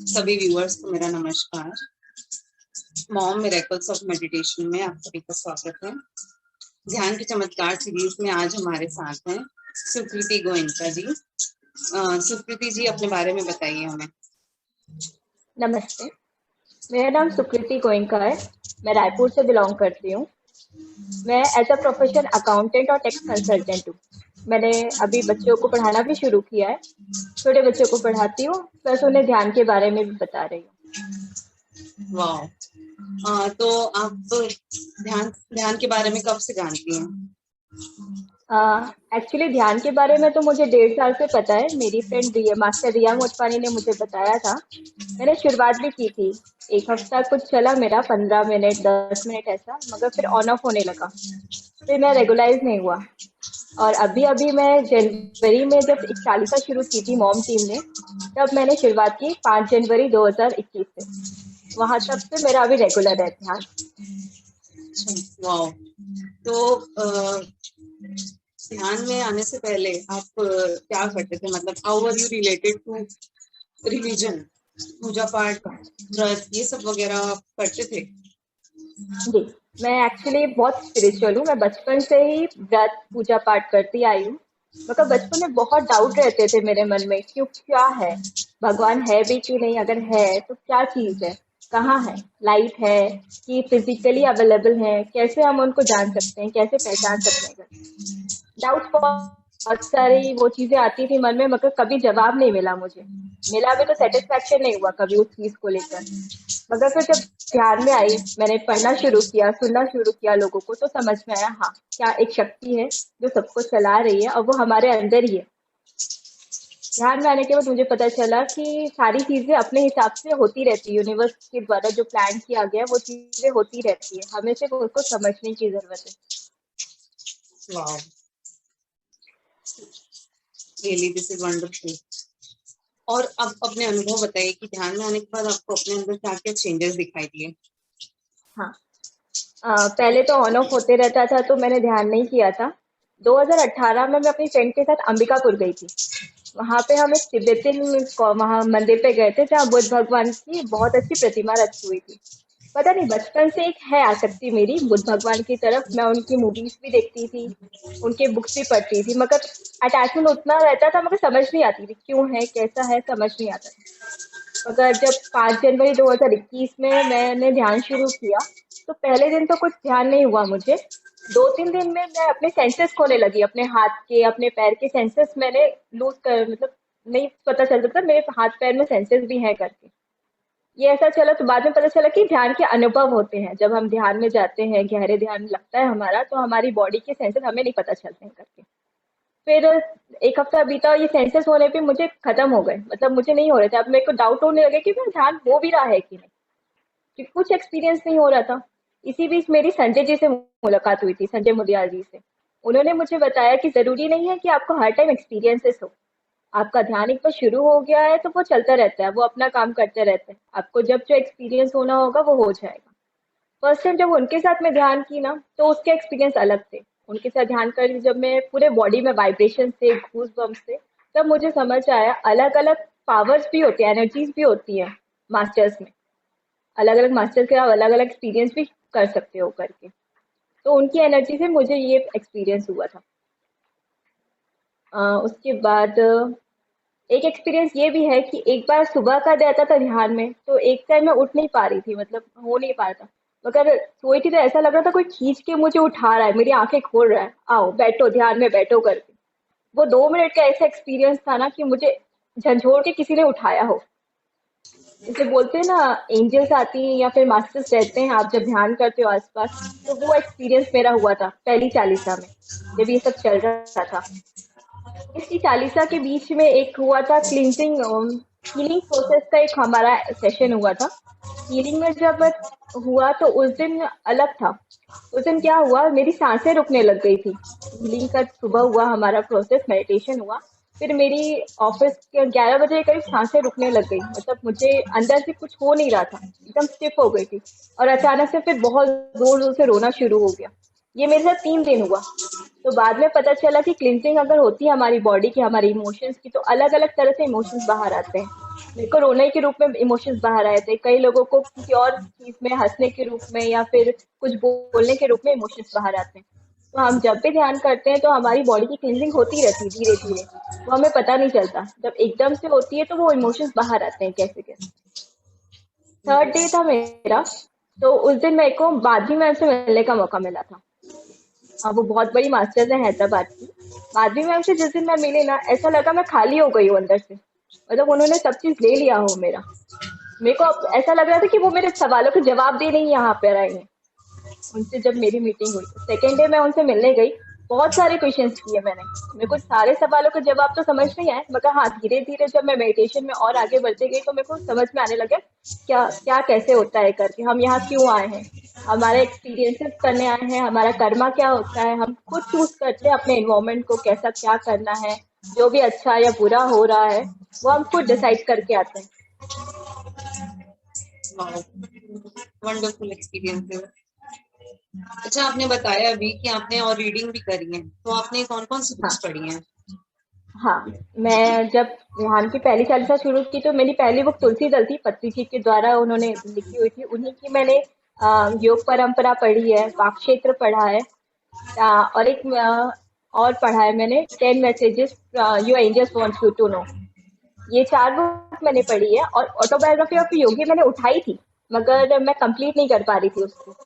सभी व्यूअर्स को मेरा नमस्कार। मॉम मिरेकल्स ऑफ मेडिटेशन में आप सभी का स्वागत है। ध्यान के चमत्कार सीरीज में आज हमारे साथ हैं सुकृति गोयनका जी। सुकृति जी, अपने बारे में बताइए हमें। नमस्ते, मेरा नाम सुकृति गोयनका है। मैं रायपुर से बिलोंग करती हूँ। मैं एज अ प्रोफेशन अकाउंटेंट और टैक्स कंसल्टेंट हूँ। मैंने अभी बच्चों को पढ़ाना भी शुरू किया है। छोटे बच्चों को पढ़ाती हूँ, प्लस उन्हें ध्यान के बारे में भी बता रही हूँ। वाह। तो आप ध्यान ध्यान के बारे में कब से जानती हैं? एक्चुअली ध्यान के बारे में तो मुझे 1.5 साल से पता है। मेरी फ्रेंड मास्टर रिया मोटवानी ने मुझे बताया था। मैंने शुरुआत भी की थी। एक हफ्ता कुछ चला मेरा, 15 मिनट 10 मिनट ऐसा, मगर फिर ऑन ऑफ होने लगा। फिर मैं रेगुलाइज नहीं हुआ। और अभी अभी मैं जनवरी में जब एक चालीसा शुरू की थी मॉम टीम ने, तब मैंने शुरुआत की 5 जनवरी 2021 से। वहां तब से मेरा अभी रेगुलर है ध्यान। वाह। तो ध्यान में आने से पहले आप क्या करते थे? मतलब how were you related to religion, puja पाठ, व्रत, ये सब वगैरह आप करते थे? जी, मैं एक्चुअली बहुत स्पिरिचुअल हूँ। मैं बचपन से ही व्रत पूजा पाठ करती आई हूँ। मतलब बचपन में बहुत डाउट रहते थे मेरे मन में, क्यों, क्या है, भगवान है भी कि नहीं, अगर है तो क्या चीज है, कहाँ है, लाइट है कि फिजिकली अवेलेबल है, कैसे हम उनको जान सकते हैं, कैसे पहचान सकते हैं। डाउट्स बहुत सारी वो चीजें आती थी मन में, मगर कभी जवाब नहीं मिला मुझे। मिला भी तो सेटिस्फेक्शन नहीं हुआ कभी उस चीज को लेकर। मगर फिर जब ध्यान में आई, मैंने पढ़ना शुरू किया, सुनना शुरू किया लोगों को, तो समझ में आया, हाँ, क्या एक शक्ति है जो सबको चला रही है और वो हमारे अंदर ही है। ध्यान में आने के बाद मुझे पता चला कि सारी चीजें अपने हिसाब से होती रहती है। यूनिवर्स के द्वारा जो प्लान किया गया है वो चीजें होती रहती है, हमें सिर्फ उसको समझने की जरूरत है। वाह, रियली दिस इज वंडरफुल। और अब अपने अनुभव बताइए कि ध्यान में आने के बाद आपको अपने अंदर क्या क्या चेंजेस दिखाई दिए? हाँ, पहले तो ऑन ऑफ होते रहता था तो मैंने ध्यान नहीं किया था। 2018 में मैं अपनी फ्रेंड के साथ अंबिकापुर गई थी। वहां पे हम एक तिब्बतियन वहां मंदिर पे गए थे, जहाँ बुद्ध भगवान की बहुत अच्छी प्रतिमा रखी हुई थी। पता नहीं, बचपन से एक है आसक्ति मेरी बुद्ध भगवान की तरफ। मैं उनकी मूवीज भी देखती थी, उनके बुक्स भी पढ़ती थी, मगर अटैचमेंट उतना रहता था, मगर समझ नहीं आती थी क्यों है, कैसा है, समझ नहीं आता था। मगर जब 5 जनवरी 2021 में मैंने ध्यान शुरू किया, तो पहले दिन तो कुछ ध्यान नहीं हुआ मुझे। 2-3 दिन में मैं अपने सेंसेस खोने लगी, अपने हाथ के, अपने पैर के सेंसेस मैंने लूज कर, मतलब नहीं पता चलता था मेरे हाथ पैर में सेंसेस भी हैं करके। ये ऐसा चला तो बाद में पता चला कि ध्यान के अनुभव होते हैं। जब हम ध्यान में जाते हैं, गहरे ध्यान लगता है हमारा, तो हमारी बॉडी के सेंसेस हमें नहीं पता चलते हैं करके। फिर एक हफ्ता बीता, ये सेंसेस होने पे मुझे खत्म हो गए, मतलब मुझे नहीं हो रहे थे। अब मेरे को डाउट होने लगे कि मैं ध्यान हो भी रहा है कि नहीं, क्योंकि कुछ एक्सपीरियंस नहीं हो रहा था। इसी बीच मेरी संजय जी से मुलाकात हुई थी, संजय मुदियाल जी से। उन्होंने मुझे बताया कि जरूरी नहीं है कि आपको हर टाइम एक्सपीरियंसेस हो। आपका ध्यान एक बार शुरू हो गया है तो वो चलता रहता है, वो अपना काम करते रहते हैं। आपको जब जो एक्सपीरियंस होना होगा वो हो जाएगा। फर्स्ट टाइम जब उनके साथ मैं ध्यान की ना, तो उसके एक्सपीरियंस अलग थे। उनके साथ ध्यान कर जब मैं पूरे बॉडी में वाइब्रेशन से, घूस बम्स से, तब मुझे समझ आया अलग अलग पावर्स भी होती है, एनर्जीज भी होती है मास्टर्स में। अलग अलग मास्टर्स के आप अलग अलग एक्सपीरियंस भी कर सकते हो करके। तो उनकी एनर्जी से मुझे ये एक्सपीरियंस हुआ था। उसके बाद एक एक्सपीरियंस ये भी है कि एक बार सुबह का रहता था ध्यान में, तो एक टाइम मैं उठ नहीं पा रही थी, मतलब हो नहीं पा रहा था। मगर सोई थी तो ऐसा लग रहा था कोई खींच के मुझे उठा रहा है, मेरी आंखें खोल रहा है, आओ बैठो ध्यान में बैठो करके। वो 2 मिनट का ऐसा एक्सपीरियंस था ना कि मुझे झंझोड़ के किसी ने उठाया हो। जैसे बोलते हैं ना, एंजल्स आती हैं या फिर मास्टर्स रहते हैं आप जब ध्यान करते हो आसपास। तो वो एक्सपीरियंस मेरा हुआ था पहली चालीसा में, जब ये सब चल रहा था। इसकी चालीसा के बीच में एक हुआ था क्लिनजिंग, हीलिंग प्रोसेस का एक हमारा सेशन हुआ था। हीलिंग में जब हुआ तो उस दिन अलग था। उस दिन क्या हुआ, मेरी सांसें रुकने लग गई थी। हीलिंग का सुबह हुआ हमारा प्रोसेस, मेडिटेशन हुआ। फिर मेरी ऑफिस के 11 बजे के करीब सांसें रुकने लग गई, मतलब मुझे अंदर से कुछ हो नहीं रहा था, एकदम स्टिफ हो गई थी। और अचानक से फिर बहुत जोर जोर से रोना शुरू हो गया। ये मेरे साथ 3 दिन हुआ। तो बाद में पता चला कि क्लिनजिंग अगर होती है हमारी बॉडी की, हमारी इमोशंस की, तो अलग अलग तरह से इमोशंस बाहर आते हैं। मेरे को रोने के रूप में इमोशंस बाहर आए थे, कई लोगों को किसी और चीज में हंसने के रूप में या फिर कुछ बोलने के रूप में इमोशंस बाहर आते हैं। तो हम जब भी ध्यान करते हैं तो हमारी बॉडी की क्लींजिंग होती रहती है धीरे धीरे, वो हमें पता नहीं चलता, जब एकदम से होती है तो वो इमोशंस बाहर आते हैं कैसे कैसे। थर्ड डे था मेरा, तो उस दिन मेरे को माधवी मैम से मिलने का मौका मिला था। वो बहुत बड़ी मास्टर्स है हैदराबाद की। माधवी मैम से जिस दिन मैं मिली ना, ऐसा लगा मैं खाली हो गई हूँ अंदर से, मतलब उन्होंने सब चीज ले लिया हो मेरा। मेरे को अब ऐसा लग रहा था कि वो मेरे सवालों के जवाब देने ही यहाँ पर आए हैं। उनसे जब मेरी मीटिंग हुई तो सेकेंड डे मैं उनसे मिलने गई, बहुत सारे क्वेश्चंस किए मैंने। मेरे को सारे सवालों के जवाब तो समझ नहीं आए, मगर हाँ धीरे धीरे जब मैं मेडिटेशन में और आगे बढ़ती गई तो मेरे को समझ में आने लगा क्या क्या कैसे होता है करके, हम यहाँ क्यों आए हैं, हमारे एक्सपीरियंसेस करने आए हैं, हमारा कर्मा क्या होता है, हम खुद चूज करते हैं अपने इन्वायरमेंट को कैसा क्या करना है, जो भी अच्छा या बुरा हो रहा है वो हम खुद डिसाइड करके आते हैं। Wonderful experience. अच्छा, आपने बताया अभी कि आपने और रीडिंग भी करी है, तो आपने कौन कौन सी हाँ बुक्स पढ़ी हैं? हाँ, मैं जब ध्यान की पहली चालीसा शुरू की तो मेरी पहली बुक तुलसी दल थी, पत्ती जी के द्वारा उन्होंने लिखी हुई थी, उन्हीं की मैंने योग परंपरा पढ़ी है, वाक्क्षेत्र पढ़ा है, और एक और पढ़ा है मैंने 10 messages your angels wants you to know. ये 4 बुक मैंने पढ़ी है, और ऑटोबायोग्राफी ऑफ योगी मैंने उठाई थी, मगर मैं कंप्लीट नहीं कर पा रही थी उसको।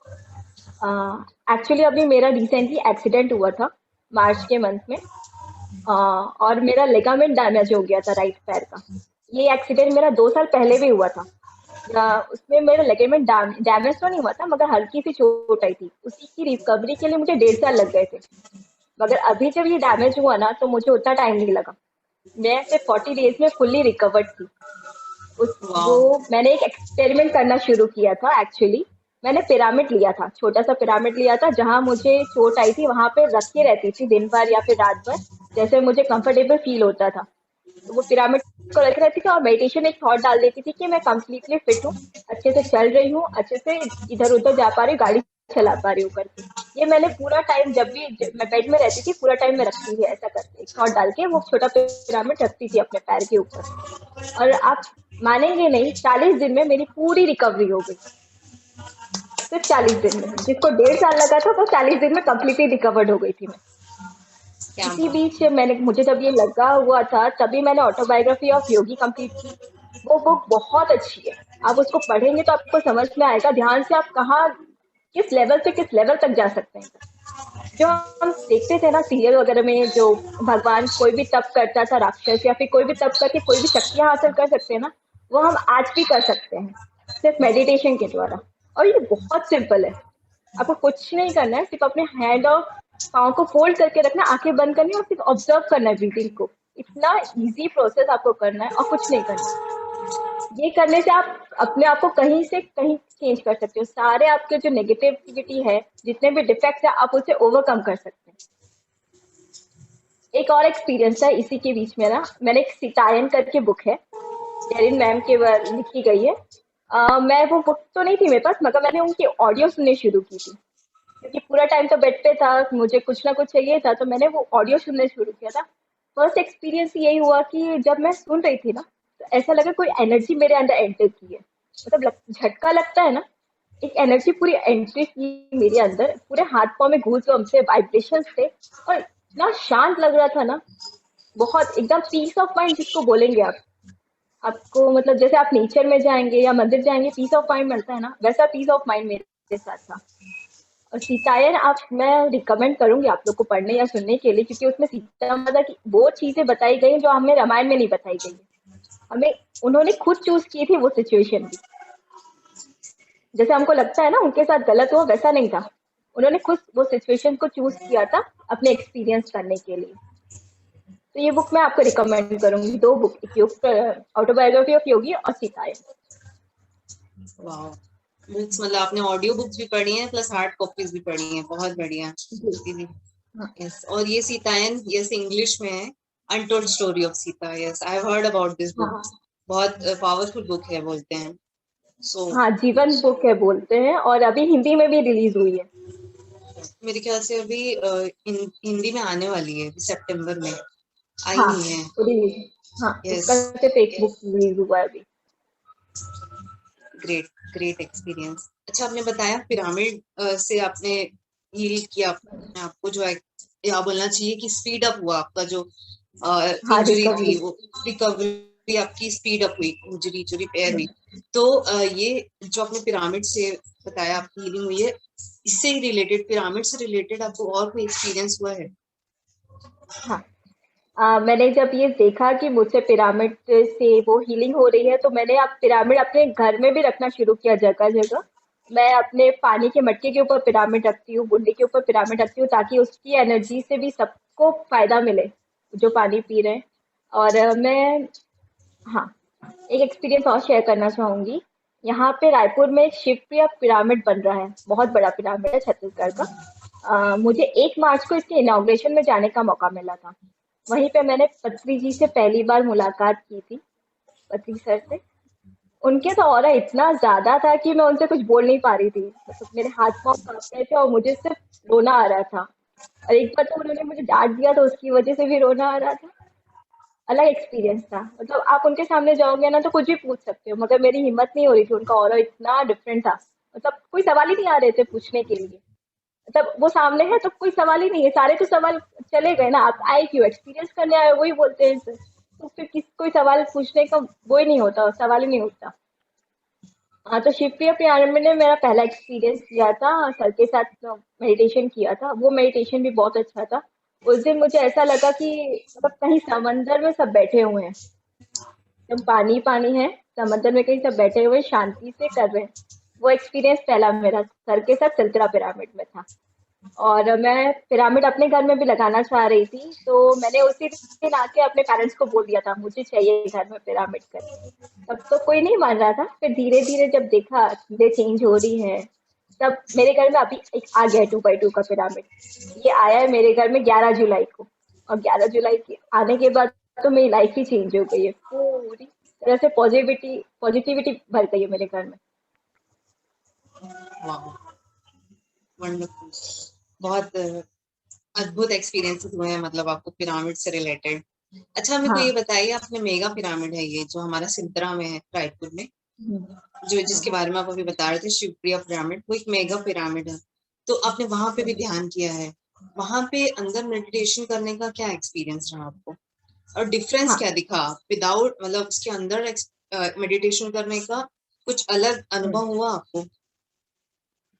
एक्चुअली अभी मेरा रिसेंटली एक्सीडेंट हुआ था मार्च के मंथ में, और मेरा लिगामेंट डैमेज हो गया था राइट पैर का। ये एक्सीडेंट मेरा 2 साल पहले भी हुआ था। उसमें मेरा लिगामेंट डैमेज तो नहीं हुआ था, मगर हल्की सी चोट आई थी, उसी की रिकवरी के लिए मुझे 1.5 साल लग गए थे। मगर अभी जब ये डैमेज हुआ ना तो मुझे उतना टाइम नहीं लगा, मैं सिर्फ 40 डेज में फुल्ली रिकवर्ड थी। उस वो वाह। मैंने एक एक्सपेरिमेंट करना शुरू किया था एक्चुअली। मैंने पिरामिड लिया था, छोटा सा पिरामिड लिया था, जहां मुझे चोट आई थी वहां पे रख के रहती थी दिन भर या फिर रात भर, जैसे मुझे कंफर्टेबल फील होता था। तो वो पिरामिड को रख रहती थी और मेडिटेशन एक थॉट डाल देती थी कि मैं कंप्लीटली फिट हूँ, अच्छे से चल रही हूँ, अच्छे से इधर उधर जा पा रही हूँ, गाड़ी चला पा रही हूँ करके। ये मैंने पूरा टाइम जब मैं बेड में रहती थी पूरा टाइम में रखती थी, ऐसा करके एक थॉट डाल के वो छोटा पिरामिड रखती थी अपने पैर के ऊपर। और आप मानेंगे नहीं, 40 दिन में मेरी पूरी रिकवरी हो गई, सिर्फ 40 दिन में। जिसको 1.5 साल लगा था वो 40 दिन में कम्प्लीटली रिकवर्ड हो गई थी मैं। क्या इसी बात। बीच मुझे जब ये लगा हुआ था तभी मैंने ऑटोबायोग्राफी ऑफ योगी कंप्लीट की। वो बुक बहुत अच्छी है, आप उसको पढ़ेंगे तो आपको समझ में आएगा ध्यान से आप कहाँ किस लेवल से किस लेवल तक जा सकते हैं। जो हम देखते थे ना सीरियल वगैरह में, जो भगवान कोई भी तप करता था राक्षस, या फिर कोई भी तप करके कोई भी शक्तियां हासिल कर सकते हैं ना, वो हम आज भी कर सकते हैं सिर्फ मेडिटेशन के द्वारा। और ये बहुत सिंपल है, आपको कुछ नहीं करना है, सिर्फ अपने हैंड और पाँव को फोल्ड करके रखना, आंखें बंद करनी है और सिर्फ ऑब्जर्व करना है ब्रीथिंग को। इतना इजी प्रोसेस आपको करना है और कुछ नहीं करना। ये करने से आप अपने आप को कहीं से कहीं चेंज कर सकते हो, सारे आपके जो नेगेटिविटी है, जितने भी डिफेक्ट है, आप उसे ओवरकम कर सकते हैं। एक और एक्सपीरियंस है इसी के बीच में ना, मैंने एक सिटायन करके बुक है, डेरिन मैम के लिखी गई है। मैं वो बुक तो नहीं थी मेरे पास, मगर मैंने उनकी ऑडियो सुननी शुरू की थी, क्योंकि पूरा टाइम तो बेड पे था, मुझे कुछ ना कुछ चाहिए था, तो मैंने वो ऑडियो सुनने शुरू किया था। फर्स्ट एक्सपीरियंस यही हुआ कि जब मैं सुन रही थी ना, तो ऐसा लगा कोई एनर्जी मेरे अंदर एंटर की है, मतलब झटका लगता है ना, एक एनर्जी पूरी एंट्री की मेरे अंदर, पूरे हाथ पाँव में गूज़बम्प्स थे, वाइब्रेशंस थे, और इतना शांत लग रहा था ना, बहुत एकदम पीस ऑफ माइंड जिसको बोलेंगे आप। आपको मतलब जैसे आप नेचर में जाएंगे या मंदिर जाएंगे पीस ऑफ माइंड मिलता है ना, वैसा पीस ऑफ माइंड मेरे साथ था। और सीतायन आप मैं रिकमेंड करूंगी आप लोग को पढ़ने या सुनने के लिए, क्योंकि उसमें सीता माता की वो चीजें बताई गई हैं जो हमें रामायण में नहीं बताई गई है। हमें उन्होंने खुद चूज की थी वो सिचुएशन भी, जैसे हमको लगता है ना उनके साथ गलत हुआ, वैसा नहीं था। उन्होंने खुद वो सिचुएशन को चूज किया था अपने एक्सपीरियंस करने के लिए। तो ये बुक मैं आपको रिकमेंड करूंगी, 2 बुक, एक योग ऑटोबायोग्राफी ऑफ योगी और सीतायन। वाह। बुक्स मतलब आपने ऑडियो बुक्स भी पढ़ी हैं प्लस हार्ड कॉपीज भी पढ़ी हैं, बहुत बढ़िया जी दीदी। हाँ यस, और ये सीतायन, यस, इंग्लिश में है, untold story of Sita. Yes, I have heard about this book. हाँ बहुत पावरफुल बुक है बोलते हैं। सो हाँ, जीवन बुक है बोलते हैं, और अभी हिंदी में भी रिलीज हुई है। मेरे ख्याल से अभी हिंदी में आने वाली है, सितंबर में आई हाँ नहीं है। रिलीज। हाँ, यस। उसका सिर्फ एक बुक रिलीज हुआ है अभी। Great, great experience. अच्छा, आपने बताया पिरामिड से आपने हील किया अपने आप को, जो है या बोलना चाहिए कि स्पीड अप हुआ आपका जो हाँ, इंजरी थी, रिकवरी। वो रिकवरी आपकी स्पीड अप हुई, इंजरी जो रिपेयर हुई। तो ये जो आपने पिरामिड से बताया आपकी हीलिंग हुई है, इससे ही रिलेटेड, पिरामिड से रिलेटेड आपको और कोई एक्सपीरियंस हुआ है? हाँ, मैंने जब ये देखा कि मुझसे पिरामिड से वो हीलिंग हो रही है, तो मैंने अब पिरामिड अपने घर में भी रखना शुरू किया जगह जगह। मैं अपने पानी के मटके के ऊपर पिरामिड रखती हूँ, बुड्डी के ऊपर पिरामिड रखती हूँ, ताकि उसकी एनर्जी से भी सबको फायदा मिले जो पानी पी रहे हैं। और मैं, हाँ, एक एक्सपीरियंस और शेयर करना चाहूंगी। यहाँ पे रायपुर में एक शिवप्रिया पिरामिड बन रहा है, बहुत बड़ा पिरामिड है छत्तीसगढ़ का। मुझे 1 मार्च को इसके इनॉग्रेशन में जाने का मौका मिला था। वहीं पे मैंने पत्री जी से पहली बार मुलाकात की थी, पत्री सर से। उनके तो ऑरा इतना ज्यादा था कि मैं उनसे कुछ बोल नहीं पा रही थी, मतलब मेरे हाथ पाँव कांप रहे थे और मुझे सिर्फ रोना आ रहा था। और एक बार तो उन्होंने मुझे डांट दिया, तो उसकी वजह से भी रोना आ रहा था। अलग एक्सपीरियंस था, मतलब आप उनके सामने जाओगे ना तो कुछ भी पूछ सकते हो, मगर मेरी हिम्मत नहीं हो रही थी, उनका ऑरा इतना डिफरेंट था। मतलब कोई सवाल ही नहीं आ रहे थे पूछने के लिए। मतलब वो सामने है तो कोई सवाल ही नहीं है, सारे तो सवाल चले गए ना, आप आए क्यों, एक्सपीरियंस करने आए वही बोलते हैं सर। तो फिर किस कोई सवाल पूछने का वो ही नहीं होता, सवाल ही नहीं उठता। हाँ, तो शिवप्रिया पियानो में ने मेरा पहला एक्सपीरियंस किया था, सर के साथ मेडिटेशन किया था, वो मेडिटेशन भी बहुत अच्छा था। उस दिन मुझे ऐसा लगा कि मतलब कहीं समंदर में सब बैठे हुए हैं, एकदम पानी पानी है, समंदर में कहीं सब बैठे हुए शांति से कर रहे हैं। वो एक्सपीरियंस पहला मेरा सर के साथ सिलसिला पिरामिड में था। और मैं पिरामिड अपने घर में भी लगाना चाह रही थी, तो मैंने उसी दिन आके अपने पेरेंट्स को बोल दिया था मुझे चाहिए घर में पिरामिड करके। तब तो कोई नहीं मान रहा था, फिर धीरे धीरे जब देखा चीजें चेंज हो रही हैं, तब मेरे घर में अभी एक आ गया 2x2 का पिरामिड। ये आया है मेरे घर में 11 जुलाई को, और 11 जुलाई के आने के बाद तो मेरी लाइफ ही चेंज हो गई है, पूरी तरह से पॉजिटिविटी पॉजिटिविटी भर गई है मेरे घर में। वाह, वंडरफुल। बहुत अद्भुत एक्सपीरियंसेस हुए हैं मतलब आपको पिरामिड से रिलेटेड। अच्छा, मेरे को हाँ। ये बताइए, आपने मेगा पिरामिड है ये जो हमारा सिंतरा में है रायपुर में, जो जिसके बारे में आप अभी बता रहे थे, शिवप्रिया पिरामिड, वो एक मेगा पिरामिड है। तो आपने वहां पे भी ध्यान किया है, वहां पे अंदर मेडिटेशन करने का क्या एक्सपीरियंस रहा आपको, और डिफरेंस हाँ। क्या दिखा विदाउट, मतलब उसके अंदर मेडिटेशन करने का कुछ अलग हम्म। अनुभव हुआ आपको?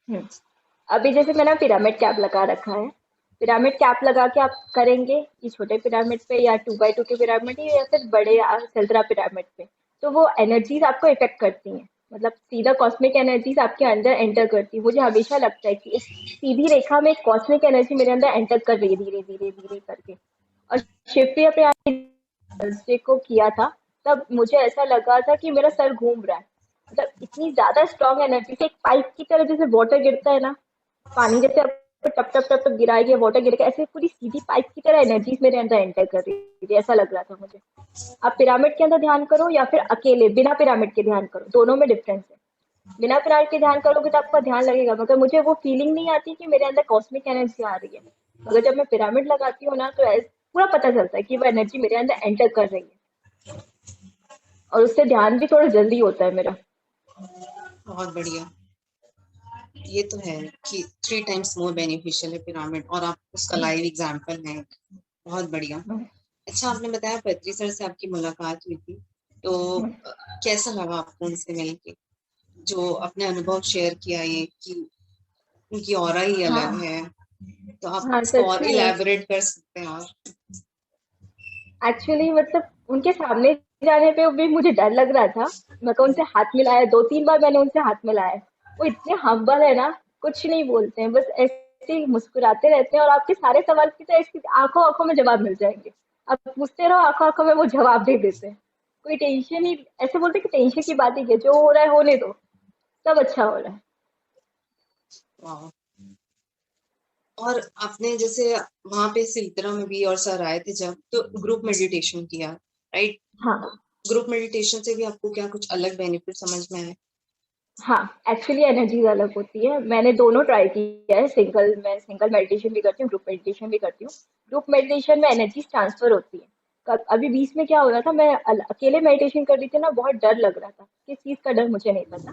हम्म। अभी जैसे मैंने पिरामिड कैप लगा रखा है, पिरामिड कैप लगा के आप करेंगे कि छोटे पिरामिड पे या 2x2 के पिरामिड या फिर बड़े सिलसिला पिरामिड पे, तो वो एनर्जीज आपको इफेक्ट करती हैं, मतलब सीधा कॉस्मिक एनर्जीज आपके अंदर एंटर करती है। मुझे हमेशा लगता है कि एक सीधी रेखा में एक कॉस्मिक एनर्जी मेरे अंदर एंटर कर रही है, धीरे धीरे धीरे करके। और शिफ्ट पे थर्सडे को किया था, तब मुझे ऐसा लगा था कि मेरा सर घूम रहा है। मतलब इतनी ज्यादा स्ट्रॉन्ग एनर्जी से, एक पाइप की तरह जैसे वाटर गिरता है ना, पानी जैसे आपको टप टप टप टप गिराएगी, वाटर गिरेगा, ऐसे पूरी सीधी पाइप की तरह एनर्जीज मेरे अंदर एंटर कर रही थी, ऐसा लग रहा था मुझे। आप पिरामिड के अंदर ध्यान करो या फिर अकेले बिना पिरामिड के ध्यान करो, दोनों में डिफरेंस है। बिना पिरामिड के ध्यान करोगे तो आपका ध्यान लगेगा, मगर मुझे वो फीलिंग नहीं आती कि मेरे अंदर कॉस्मिक एनर्जी आ रही है। मगर जब मैं पिरामिड लगाती हूँ ना, तो पूरा पता चलता है कि वो एनर्जी मेरे अंदर एंटर कर रही है, और उससे ध्यान भी थोड़ा जल्दी होता है मेरा। बहुत बढ़िया। ये तो है कि 3 टाइम्स मोर बेनिफिशियल है पिरामिड, और आप उसका लाइव एग्जाम्पल है। बहुत बढ़िया। अच्छा, आपने बताया पृथ्वी सर से आपकी मुलाकात हुई थी, तो कैसा लगा आपको उनसे मिलके, जो अपने अनुभव शेयर किया, ये कि उनकी ऑरा ही अलग हाँ। है, तो आप हाँ, इसको सच और में। इलेबोरेट कर सकते हैं? और एक्चुअली मतलब उनके सामने जाने पे भी मुझे डर लग रहा था। मैं तो उनसे हाथ मिलाया, 2-3 बार मैंने उनसे हाथ मिलाया। वो इतने हम्बल है ना, कुछ नहीं बोलते हैं, बस ऐसे ही मुस्कुराते रहते हैं, और आपके सारे सवाल की तो ऐसी आंखों आंखों में जवाब मिल जाएंगे। आप पूछते रहो, आंखों आंखों में वो जवाब दे देते हैं। कोई टेंशन ही, ऐसे बोलते हैं कि टेंशन की बात ही क्या, जो हो रहा है होने दो, सब अच्छा हो रहा है। वाह। और आपने जैसे वहां पे सिलतरा में भी और सर आए थे जब, तो ग्रुप मेडिटेशन किया, राइट? हाँ। ग्रुप मेडिटेशन से भी आपको क्या कुछ अलग बेनिफिट समझ में आए? हाँ, एक्चुअली एनर्जीज अलग होती है। मैंने दोनों ट्राई किया है, मैं सिंगल मेडिटेशन भी करती हूँ, ग्रुप मेडिटेशन भी करती हूँ। ग्रुप मेडिटेशन में एनर्जीज ट्रांसफर होती है, अभी बीच में क्या हो रहा था, मैं अकेले मेडिटेशन कर रही थी ना, बहुत डर लग रहा था, किस चीज का डर मुझे नहीं पता,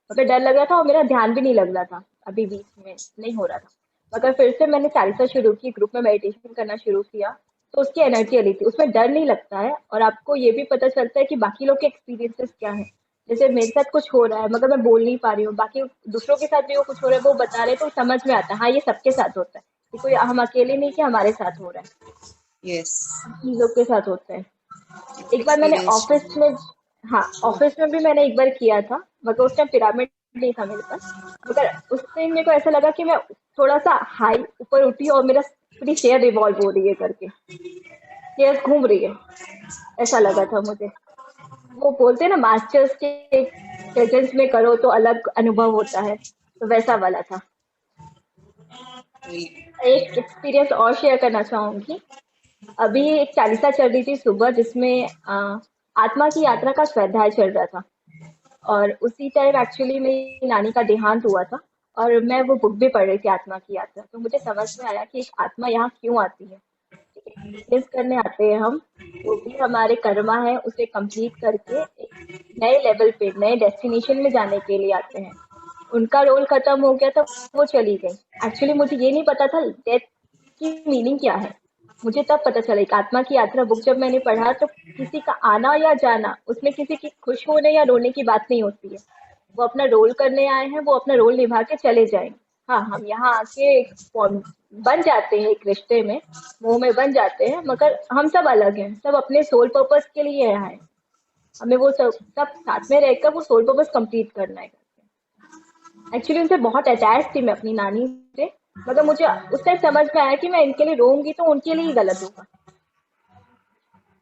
मगर डर लग रहा था और मेरा ध्यान भी नहीं लग रहा था, अभी बीच में नहीं हो रहा था। मगर फिर से मैंने चालीसा शुरू की, ग्रुप में मेडिटेशन करना शुरू किया, तो उसकी एनर्जी अलग थी, उसमें डर नहीं लगता है और आपको ये भी पता चलता है कि बाकी लोग के एक्सपीरियंसेस क्या है। जैसे मेरे साथ कुछ हो रहा है मगर मैं बोल नहीं पा रही हूँ, बाकी दूसरों के साथ भी वो कुछ हो रहा है, वो बता रहे हैं, तो समझ में आता है हाँ ये सबके साथ होता है, कि कोई हम अकेले नहीं कि हमारे साथ हो रहा है, यस, चीजों के साथ होता है। एक बार मैंने एक्सपीरियंस। ऑफिस में, हाँ ऑफिस में भी मैंने एक बार किया था, मगर उस टाइम पिरामिड नहीं था मेरे पास, मगर उस टाइम मेरे को ऐसा लगा कि मैं थोड़ा सा हाई ऊपर उठी और मेरा पूरी चेयर रिवॉल्व हो रही है करके, चेयर घूम रही है, ऐसा लगा था मुझे। वो बोलते हैं ना मास्टर्स के प्रेजेंस में करो तो अलग अनुभव होता है, तो वैसा वाला था। एक एक्सपीरियंस और शेयर करना चाहूंगी। अभी एक चालीसा चल रही थी सुबह, जिसमें आत्मा की यात्रा का स्वाध्याय चल रहा था, और उसी टाइम एक्चुअली मेरी नानी का देहांत हुआ था, और मैं वो बुक भी पढ़ रही थी आत्मा की यात्रा, तो मुझे समझ में आया कि एक आत्मा यहाँ क्यों आती है, एक्सपीरियंस करने आते हैं हम, जो भी हमारे कर्मा है उसे कंप्लीट करके एक नए लेवल पे नए डेस्टिनेशन में जाने के लिए आते हैं। उनका रोल खत्म हो गया था, वो चली गई। एक्चुअली मुझे ये नहीं पता था डेथ की मीनिंग क्या है, मुझे तब पता चला। एक आत्मा की यात्रा बुक जब मैंने पढ़ा, तो किसी का आना या जाना उसमें किसी की खुश होने या रोने की बात नहीं होती है, वो अपना रोल करने आए हैं, वो अपना रोल निभा के चले जाएंगे। हाँ हम यहाँ आके एक बन जाते हैं, एक रिश्ते में मोह में बन जाते हैं, मगर हम सब अलग हैं, सब अपने सोल पर्पस के लिए यहाँ हैं, हमें वो सब सब साथ में रहकर वो सोल पर्पस कंप्लीट करना है। एक्चुअली उनसे बहुत अटैच थी मैं अपनी नानी से, मगर मुझे उस टाइम समझ में आया कि मैं इनके लिए रोऊंगी तो उनके लिए ही गलत होगा,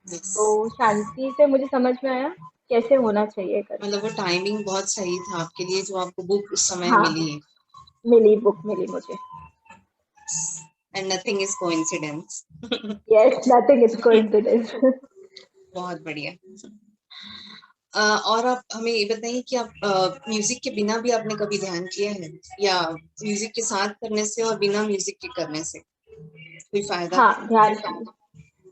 यस, तो शांति से मुझे समझ में आया कैसे होना चाहिए करके। मतलब वो टाइमिंग बहुत सही था आपके लिए जो आपको बुक उस समय हाँ, मिली है। मिली बुक मिली मुझे। And nothing is coincidence. Yes, nothing is coincidence. बहुत बढ़िया। और आप हमें ये बताइए कि आप म्यूजिक के बिना भी आपने कभी ध्यान किया है, या म्यूजिक के साथ करने से और बिना म्यूजिक के करने से कोई फायदा? हाँ, ध्यान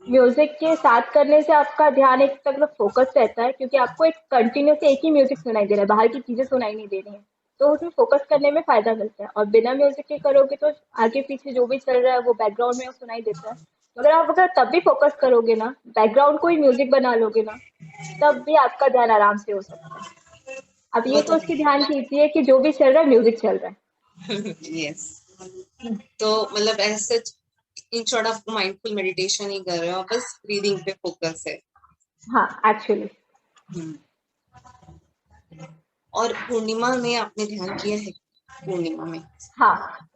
म्यूजिक के साथ करने से आपका ध्यान एक तरफ फोकस रहता है, क्योंकि आपको एक कंटिन्यूस एक ही म्यूजिक सुनाई दे रहा है, बाहर की चीजें सुनाई नहीं दे रही हैं, तो उसमें फोकस करने में फायदा मिलता है। और बिना म्यूजिक के करोगे तो आगे पीछे जो भी चल रहा है वो बैकग्राउंड में सुनाई देता है, मगर आप अगर तब भी फोकस करोगे ना, बैकग्राउंड को ही म्यूजिक बना लोगे ना, तब भी आपका ध्यान आराम से हो सकता है। आप वो ये तो सोच के ध्यान कीजिए कि जो भी चल रहा है म्यूजिक चल रहा यस। है। तो मतलब ऐसे इन शॉर्ट आप माइंडफुल मेडिटेशन ही कर रहे हो, बस ब्रीदिंग पे फोकस है। हाँ एक्चुअली। हम्म। और पूर्णिमा में आपने ध्यान किया है? पूर्णिमा में हाँ,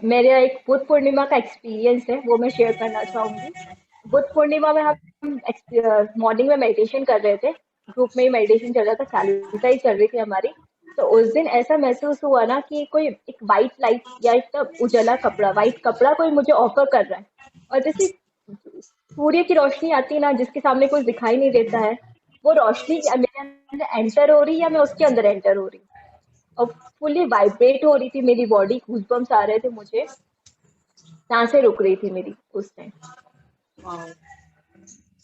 मेरा एक बुद्ध पूर्णिमा का एक्सपीरियंस है, वो मैं शेयर करना चाहूंगी। बुद्ध पूर्णिमा में हम मॉर्निंग में मेडिटेशन कर रहे थे, ग्रुप में ही मेडिटेशन चल रहा था, चालीसा ही चल रही थी हमारी। तो उस दिन ऐसा महसूस हुआ ना कि कोई एक वाइट लाइट या एक उजला कपड़ा, वाइट कपड़ा कोई मुझे ऑफर कर रहा है, और जैसे सूर्य की रोशनी आती है ना, जिसके सामने कुछ दिखाई नहीं देता है, वो रोशनी मेरे अंदर एंटर हो रही है या मैं उसके अंदर एंटर हो रही हूँ, और फुली वाइब्रेट हो रही थी मेरी बॉडी, गूज़बम्प्स आ रहे थे मुझे, सांसें रुक रही थी मेरी उस टाइम। वाओ,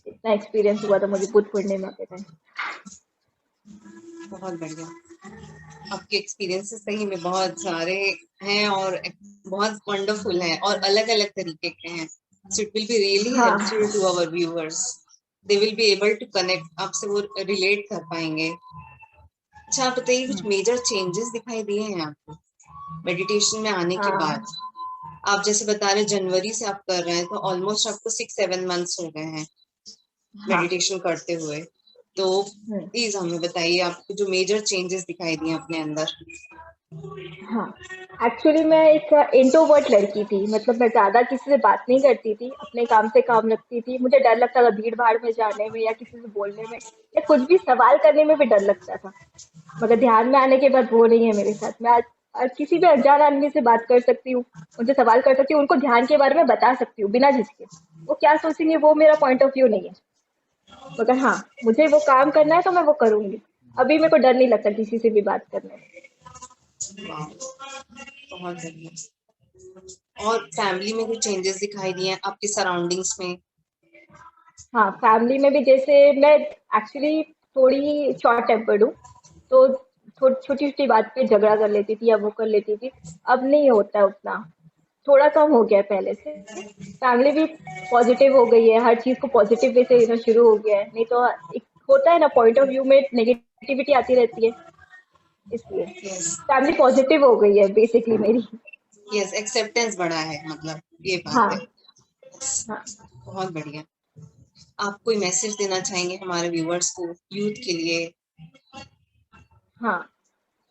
इतना एक्सपीरियंस हुआ था मुझे बुद्ध पूर्णिमा के टाइम। बहुत बढ़िया। आपके एक्सपीरियंसेस सही में बहुत सारे हैं और बहुत वंडरफुल हैं और अलग अलग तरीके के हैं। So it will be really हाँ, helpful to our viewers, they will be able to connect, आपसे वो रिलेट कर पाएंगे। अच्छा आप बताइए, कुछ मेजर चेंजेस दिखाई दिए हैं आपको मेडिटेशन में आने के हाँ, बाद? आप जैसे बता रहे जनवरी से आप कर रहे हैं, तो ऑलमोस्ट आपको 6-7 मंथ्स हो गए हैं हाँ, मेडिटेशन करते हुए। तो हम्म, प्लीज हमें बताइए आपको जो मेजर चेंजेस दिखाई दिए अपने अंदर। हाँ। एक्चुअली मैं एक इंट्रोवर्ट लड़की थी, मतलब मैं ज्यादा किसी से बात नहीं करती थी, अपने काम से काम रखती थी, मुझे डर लगता था भीड़ भाड़ में जाने में या किसी से बोलने में या कुछ भी सवाल करने में भी डर लगता था। मगर ध्यान में आने के बाद वो नहीं है मेरे साथ, मैं आज किसी भी अनजान आदमी से बात कर सकती हूँ, उनसे सवाल कर सकती हूँ, उनको ध्यान के बारे में बता सकती हूँ बिना झिझके। वो क्या सोचेंगे वो मेरा पॉइंट ऑफ व्यू नहीं है, मगर हाँ मुझे वो काम करना है तो मैं वो करूंगी। अभी मेरे को डर नहीं लगता किसी से भी बात करने में। वाह, बहुत बढ़िया। और फैमिली में कुछ चेंजेस दिखाई दिए हैं आपके सराउंडिंग्स में? हाँ, फैमिली में भी जैसे मैं एक्चुअली थोड़ी शॉर्ट टेम्पर्ड हूँ, तो छोटी छोटी बात पे झगड़ा कर लेती थी या वो कर लेती थी। अब नहीं होता है उतना, थोड़ा कम हो गया है पहले से। फैमिली भी पॉजिटिव हो गई है, हर चीज को पॉजिटिव वे से लेना शुरू हो गया है, नहीं तो एक होता है ना पॉइंट ऑफ व्यू में नेगेटिविटी आती रहती है, इसलिए यस, फैमिली पॉजिटिव हो गई है बेसिकली मेरी। यस, एक्सेप्टेंस बढ़ा है, मतलब ये बात है। हाँ। हाँ। बहुत बढ़िया। आप कोई मैसेज देना चाहेंगे हमारे व्यूअर्स को, यूथ के लिए? हाँ,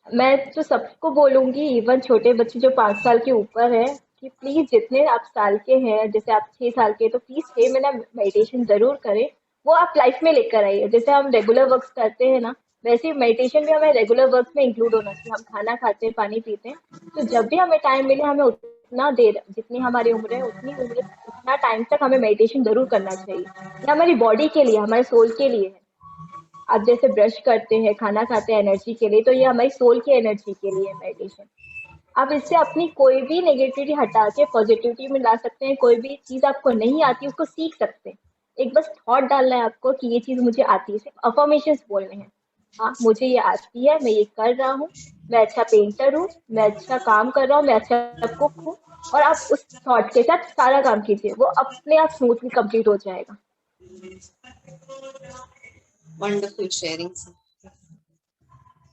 मैं तो सबको बोलूंगी, इवन छोटे बच्चे जो 5 साल के ऊपर है, कि प्लीज जितने आप साल के हैं, जैसे आप 6 साल के, तो प्लीज 6 महीना मेडिटेशन जरूर करें। वो आप लाइफ में लेकर आइए, जैसे हम रेगुलर वर्क्स करते हैं ना, वैसे ही मेडिटेशन भी हमें रेगुलर वर्क में इंक्लूड होना चाहिए। हम खाना खाते हैं, पानी पीते हैं, तो जब भी हमें टाइम मिले, हमें उतना देर, जितनी हमारी उम्र है उतनी उम्र, उतना टाइम तक हमें मेडिटेशन जरूर करना चाहिए। ये हमारी बॉडी के लिए, हमारे सोल के लिए है। आप जैसे ब्रश करते हैं, खाना खाते हैं एनर्जी के लिए, तो ये हमारी सोल की एनर्जी के लिए है मेडिटेशन। आप इससे अपनी कोई भी नेगेटिविटी हटा के पॉजिटिविटी में ला सकते हैं। कोई भी चीज आपको नहीं आती उसको सीख सकते हैं। एक बस थॉट डालना है आपको कि ये चीज मुझे आती है, सिर्फ अफर्मेशंस बोलने हैं। हाँ, मुझे ये आती है, मैं ये कर रहा हूँ, मैं अच्छा पेंटर हूँ, मैं अच्छा काम कर रहा हूँ, मैं अच्छा कुक हूँ। और आप उस थॉट के साथ सारा काम कीजिए, वो अपने आप स्मूथली कंप्लीट हो जाएगा। Wonderful sharing.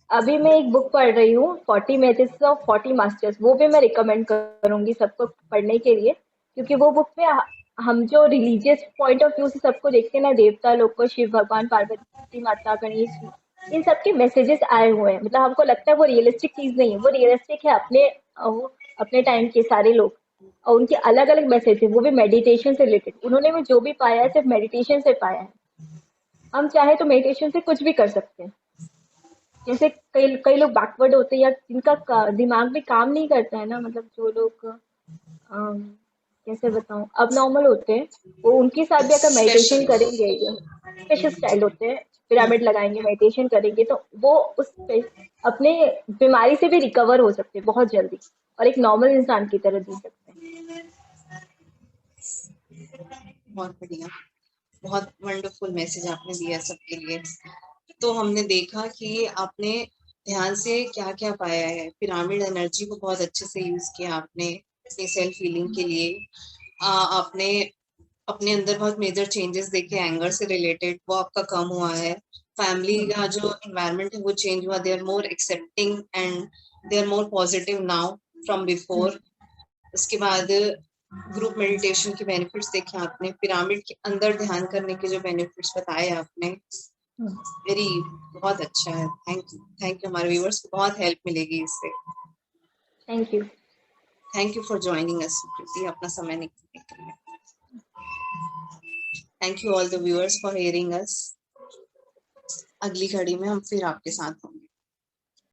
अभी मैं एक बुक पढ़ रही हूँ, 40 मैजिक्स ऑफ 40 मास्टर्स। वो भी मैं रिकमेंड करूंगी सबको पढ़ने के लिए, क्योंकि वो बुक में हम जो रिलीजियस पॉइंट ऑफ व्यू से सबको देखते हैं ना, देवता लोग को, शिव भगवान, पार्वती माता, गणेश जी, इन सबके मैसेजेस आए हुए हैं। मतलब हमको लगता है वो रियलिस्टिक चीज नहीं है, वो रियलिस्टिक है अपने वो अपने टाइम के सारे लोग, और उनके अलग अलग मैसेज है, वो भी मेडिटेशन से रिलेटेड। उन्होंने भी जो भी पाया है सिर्फ मेडिटेशन से पाया है। हम चाहे तो मेडिटेशन से कुछ भी कर सकते हैं। जैसे कई कई लोग बैकवर्ड होते हैं, या जिनका दिमाग भी काम नहीं करता है ना, मतलब जो लोग अम, कैसे बताऊं, अब नॉर्मल होते हैं, वो उनके साथ भी अगर मेडिटेशन स्पेशल। करेंगे, स्पेशल स्टाइल होते हैं, पिरामिड लगाएंगे, मेडिटेशन करेंगे, तो वो अपने बीमारी से भी रिकवर हो सकते हैं बहुत जल्दी, और एक नॉर्मल इंसान की तरह जी सकते हैं। बहुत बढ़िया, बहुत वंडरफुल मैसेज आपने दिया सबके लिए। तो हमने देखा कि आपने ध्यान से क्या क्या पाया है। पिरामिड एनर्जी को बहुत अच्छे से यूज किया आपने अपनी सेल्फ हीलिंग के लिए। आपने अपने अंदर बहुत मेजर चेंजेस देखे, एंगर से रिलेटेड, वो आपका कम हुआ है। फैमिली का जो एनवायरनमेंट है वो चेंज हुआ, they are more accepting and they are more positive now from before. उसके बाद ग्रुप मेडिटेशन के बेनिफिट्स देखे आपने, पिरामिड के अंदर ध्यान करने के जो बेनिफिट्स बताए आपने, वेरी, बहुत अच्छा है। Thank you, thank you. हमारे व्यूअर्स को बहुत हेल्प मिलेगी इससे। Thank you. Thank you for joining us Sukriti, अपना समय निकालने के लिए। Thank you all the viewers for hearing us. अगली घड़ी में हम फिर आपके साथ होंगे।